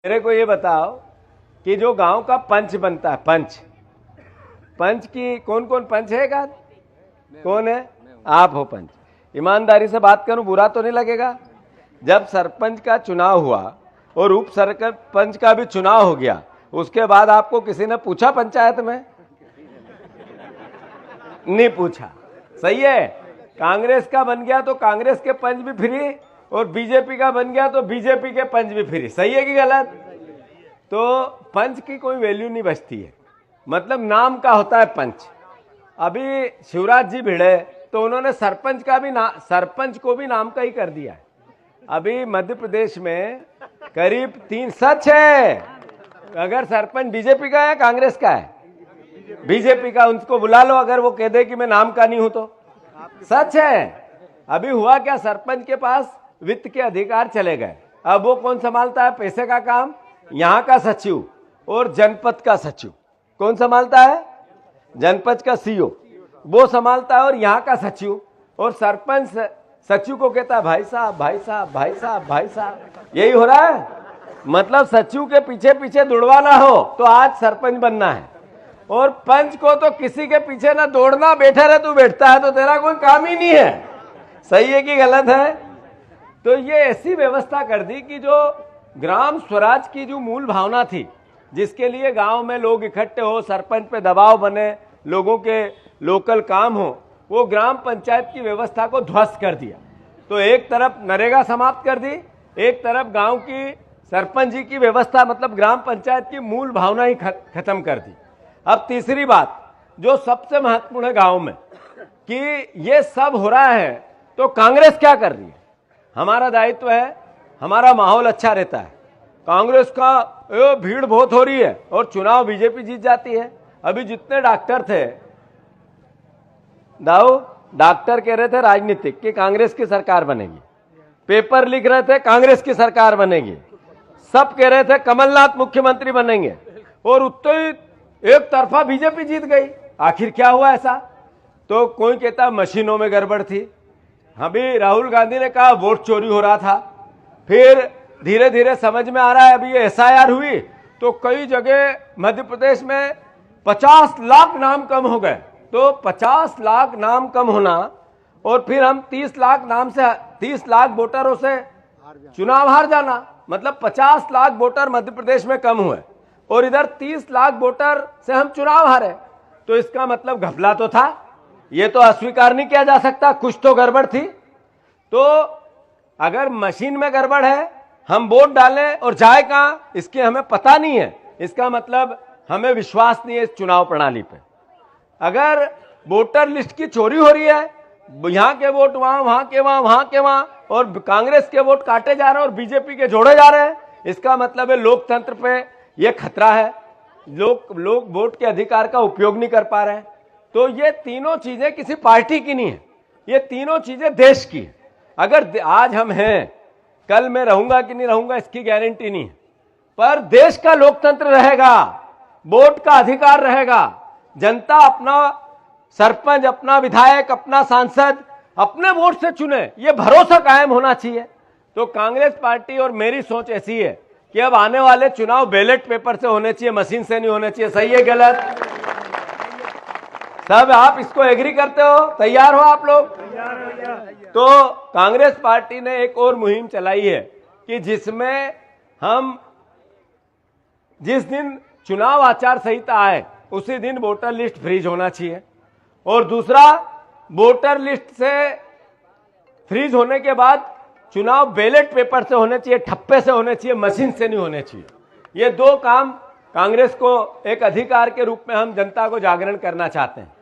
मेरे को ये बताओ कि जो गांव का पंच बनता है, पंच की कौन कौन पंच है? का कौन है? आप हो पंच। ईमानदारी से बात करूं, बुरा तो नहीं लगेगा? जब सरपंच का चुनाव हुआ और उप सरपंच का भी चुनाव हो गया, उसके बाद आपको किसी ने पूछा पंचायत में? नहीं पूछा। सही है। कांग्रेस का बन गया तो कांग्रेस के पंच भी फ्री, और बीजेपी का बन गया तो बीजेपी के पंच भी फ्री। सही है कि गलत? तो पंच की कोई वैल्यू नहीं बचती है, मतलब नाम का होता है पंच। अभी शिवराज जी भिड़े तो उन्होंने सरपंच का भी सरपंच को भी नाम का ही कर दिया है। अभी मध्य प्रदेश में करीब 3 सच है, अगर सरपंच बीजेपी का है कांग्रेस का है? बीजेपी का। उनको बुला लो, अगर वो कह दे कि मैं नाम का नहीं हूं तो। सच है। अभी हुआ क्या, सरपंच के पास वित्त के अधिकार चले गए। अब वो कौन संभालता है पैसे का काम? यहाँ का सचिव और जनपद का सचिव। कौन संभालता है? जनपद का सीओ वो संभालता है, और यहाँ का सचिव। और सरपंच सचिव को कहता है भाई साहब भाई साहब भाई साहब भाई साहब। यही हो रहा है। मतलब सचिव के पीछे पीछे दौड़वाना हो तो आज सरपंच बनना है, और पंच को तो किसी के पीछे ना दौड़ना, बैठे रहे तू बैठता है तो तेरा कोई काम ही नहीं है। सही है कि गलत है? तो ये ऐसी व्यवस्था कर दी कि जो ग्राम स्वराज की जो मूल भावना थी, जिसके लिए गांव में लोग इकट्ठे हो, सरपंच पे दबाव बने, लोगों के लोकल काम हो, वो ग्राम पंचायत की व्यवस्था को ध्वस्त कर दिया। तो एक तरफ नरेगा समाप्त कर दी, एक तरफ गांव की सरपंच जी की व्यवस्था, मतलब ग्राम पंचायत की मूल भावना ही खत्म कर दी। अब तीसरी बात जो सबसे महत्वपूर्ण है गांव में, कि ये सब हो रहा है तो कांग्रेस क्या कर रही है? हमारा दायित्व है, हमारा माहौल अच्छा रहता है। कांग्रेस का भीड़ बहुत हो रही है और चुनाव बीजेपी जीत जाती है। अभी जितने डॉक्टर थे डॉक्टर कह रहे थे राजनीतिक कि कांग्रेस की सरकार बनेगी, पेपर लिख रहे थे कांग्रेस की सरकार बनेगी, सब कह रहे थे कमलनाथ मुख्यमंत्री बनेंगे, और उत्तर एक तरफा बीजेपी जीत गई। आखिर क्या हुआ ऐसा? तो कोई कहता मशीनों में गड़बड़ थी। अभी राहुल गांधी ने कहा वोट चोरी हो रहा था। फिर धीरे धीरे समझ में आ रहा है, अभी ये एसआईआर हुई तो कई जगह मध्य प्रदेश में 50 लाख नाम कम हो गए। तो 50 लाख नाम कम होना, और फिर हम 30 लाख नाम से 30 लाख वोटरों से चुनाव हार जाना, मतलब 50 लाख वोटर मध्य प्रदेश में कम हुए, और इधर 30 लाख वोटर से हम चुनाव हारे। तो इसका मतलब घपला तो था, ये तो अस्वीकार नहीं किया जा सकता, कुछ तो गड़बड़ थी। तो अगर मशीन में गड़बड़ है, हम वोट डालें और जाए कहां इसकी हमें पता नहीं है, इसका मतलब हमें विश्वास नहीं है इस चुनाव प्रणाली पे। अगर वोटर लिस्ट की चोरी हो रही है, यहां के वोट वहां, वहां के वहां, वहां के वहां, और कांग्रेस के वोट काटे जा रहे हैं और बीजेपी के जोड़े जा रहे हैं, इसका मतलब है लोकतंत्र पे यह खतरा है। लोग वोट के अधिकार का उपयोग नहीं कर पा रहे हैं। तो ये तीनों चीजें किसी पार्टी की नहीं है, ये तीनों चीजें देश की है। अगर आज हम हैं, कल मैं रहूंगा कि नहीं रहूंगा इसकी गारंटी नहीं है, पर देश का लोकतंत्र रहेगा, वोट का अधिकार रहेगा। जनता अपना सरपंच, अपना विधायक, अपना सांसद अपने वोट से चुने, ये भरोसा कायम होना चाहिए। तो कांग्रेस पार्टी और मेरी सोच ऐसी है कि अब आने वाले चुनाव बैलेट पेपर से होने चाहिए, मशीन से नहीं होने चाहिए। सही है गलत? सब आप इसको एग्री करते हो? तैयार हो आप लोग? तो कांग्रेस पार्टी ने एक और मुहिम चलाई है कि जिसमें हम जिस दिन चुनाव आचार संहिता आए उसी दिन वोटर लिस्ट फ्रीज होना चाहिए, और दूसरा वोटर लिस्ट से फ्रीज होने के बाद चुनाव बैलेट पेपर से होने चाहिए, ठप्पे से होने चाहिए, मशीन से नहीं होने चाहिए। ये दो काम कांग्रेस को एक अधिकार के रूप में हम जनता को जागरण करना चाहते हैं।